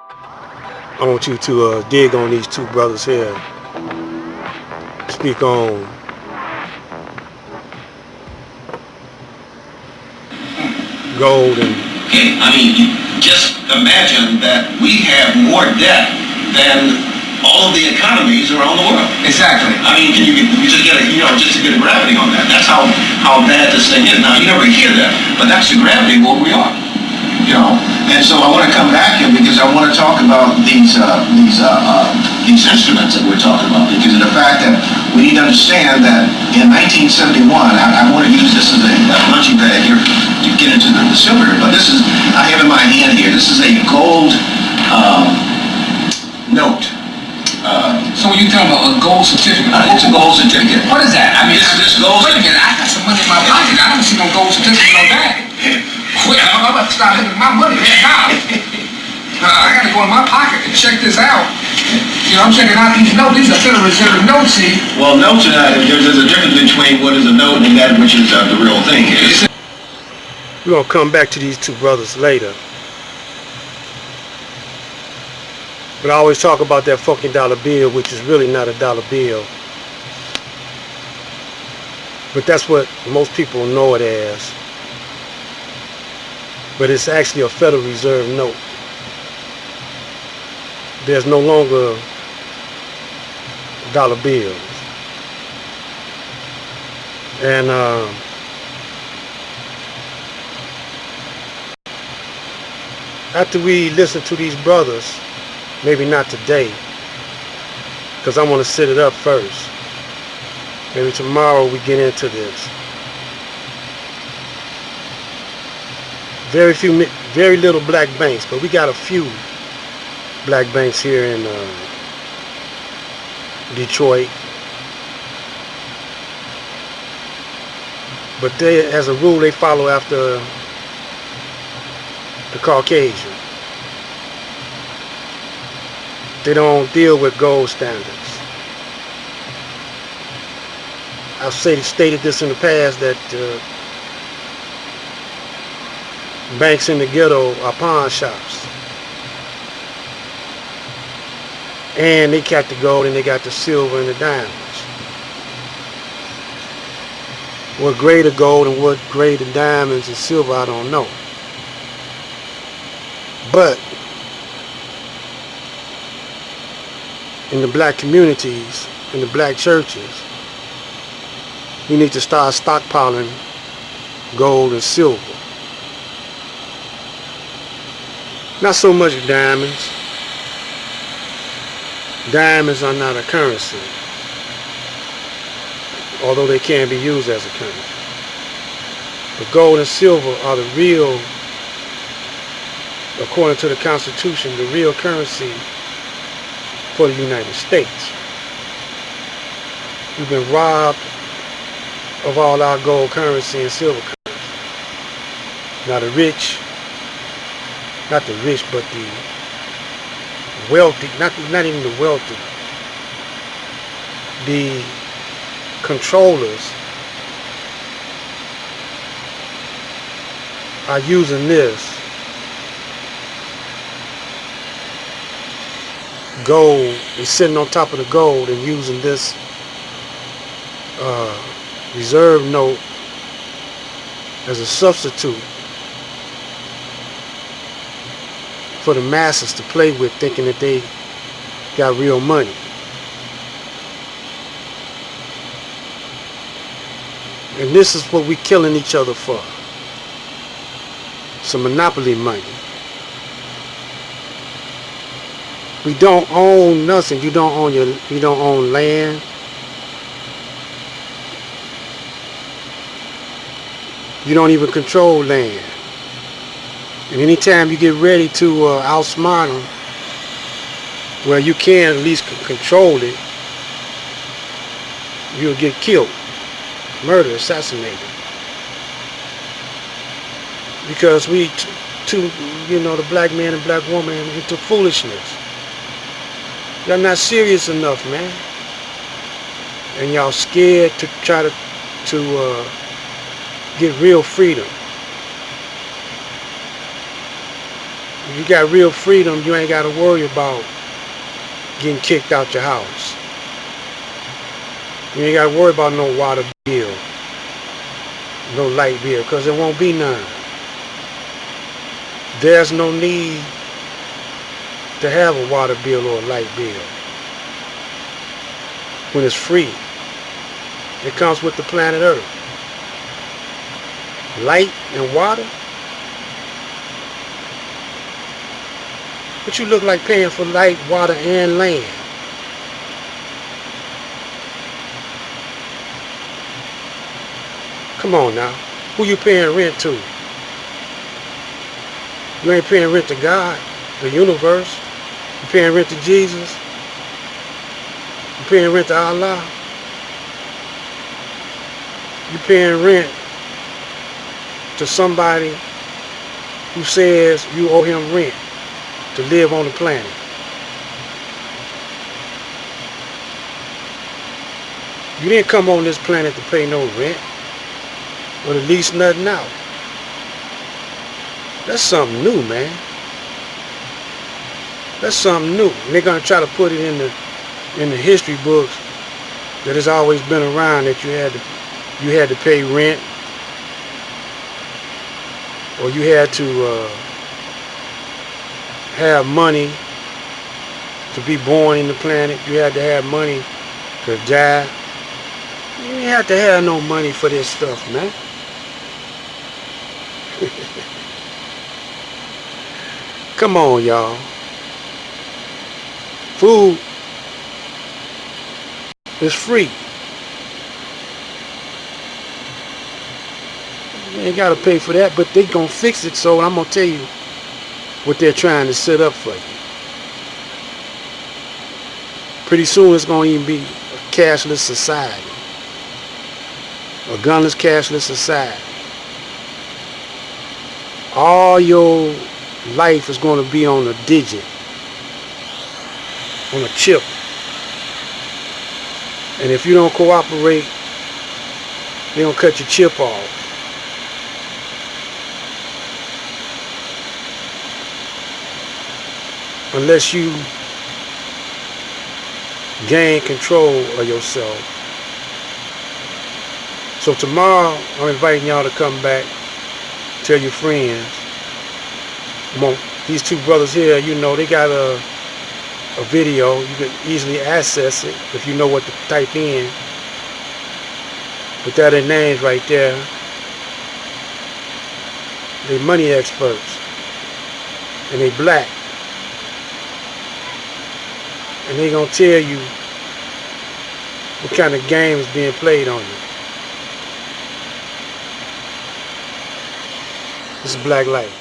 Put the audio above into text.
I want you to dig on these two brothers here. Speak on gold and I mean, just imagine that we have more debt than all of the economies around the world. Exactly. I mean, you just get just to get a gravity on that. That's how bad this thing is. Now, you never hear that, but that's the gravity of where we are. And so I want to come back here because I want to talk about these instruments that we're talking about, because of the fact that we need to understand that in 1971, I want to use this as a punching bag here to get into the silver, but I have in my hand here, this is a gold note. So when you talking about a gold certificate? It's a gold certificate. What is that? I mean, this gold. Wait a minute, I got some money in my pocket. I don't see no gold certificate on that. Wait, I'm about to start looking at my money right now. I got to go in my pocket and check this out. I'm checking out these notes. These are Federal Reserve notes, see? Well, notes are not. There's a difference between what is a note and that which is the real thing. we're gonna come back to these two brothers later. But I always talk about that fucking dollar bill, which is really not a dollar bill. But that's what most people know it as. But it's actually a Federal Reserve note. There's no longer dollar bills. And after we listen to these brothers, maybe not today, because I want to set it up first. Maybe tomorrow we get into this. Very little black banks, but we got a few black banks here in Detroit. But they, as a rule, they follow after the Caucasian. They don't deal with gold standards. I've stated this in the past that banks in the ghetto are pawn shops. And they got the gold and they got the silver and the diamonds. What grade of gold and what grade of diamonds and silver, I don't know. But in the black communities, in the black churches, we need to start stockpiling gold and silver. Not so much diamonds. Diamonds are not a currency, although they can be used as a currency. But gold and silver are the real, according to the Constitution, the real currency for the United States. We've been robbed of all our gold currency and silver currency. Now the rich, not the rich, but the wealthy, not even the wealthy, the controllers are using this gold and sitting on top of the gold and using this reserve note as a substitute for the masses to play with, thinking that they got real money. And this is what we killing each other for. Some monopoly money. We don't own nothing. You don't own land. You don't even control land. And anytime you get ready to outsmart them, well, you can at least control it, you'll get killed, murdered, assassinated. Because we, the black man and black woman into foolishness. Y'all not serious enough, man. And y'all scared to try to get real freedom. you got real freedom, you ain't got to worry about getting kicked out your house. You ain't got to worry about no water bill, no light bill, because there won't be none. There's no need to have a water bill or a light bill when it's free. It comes with the planet Earth. Light and water? But you look like paying for light, water, and land. Come on now. Who you paying rent to? You ain't paying rent to God, the universe. You paying rent to Jesus. You paying rent to Allah. You paying rent to somebody who says you owe him rent to live on the planet. You didn't come on this planet to pay no rent or to lease nothing out. That's something new, man. That's something new. And they're gonna try to put it in the history books that it's always been around, that you had to pay rent, or you had to have money to be born in the planet. You had to have money to die. You ain't have to have no money for this stuff, man. Come on, y'all. Food is free. You ain't got to pay for that, but they gonna fix it, so I'm gonna tell you what they're trying to set up for you. Pretty soon it's gonna even be a cashless society. A gunless, cashless society. All your life is going to be on a digit, on a chip. And if you don't cooperate, they're going to cut your chip off. Unless you gain control of yourself. So tomorrow, I'm inviting y'all to come back, tell your friends. These two brothers here, you know, they got a video. You can easily access it if you know what to type in. Put that in names right there. They money experts. And they black. And they gonna tell you what kind of game is being played on you. This is Black Light.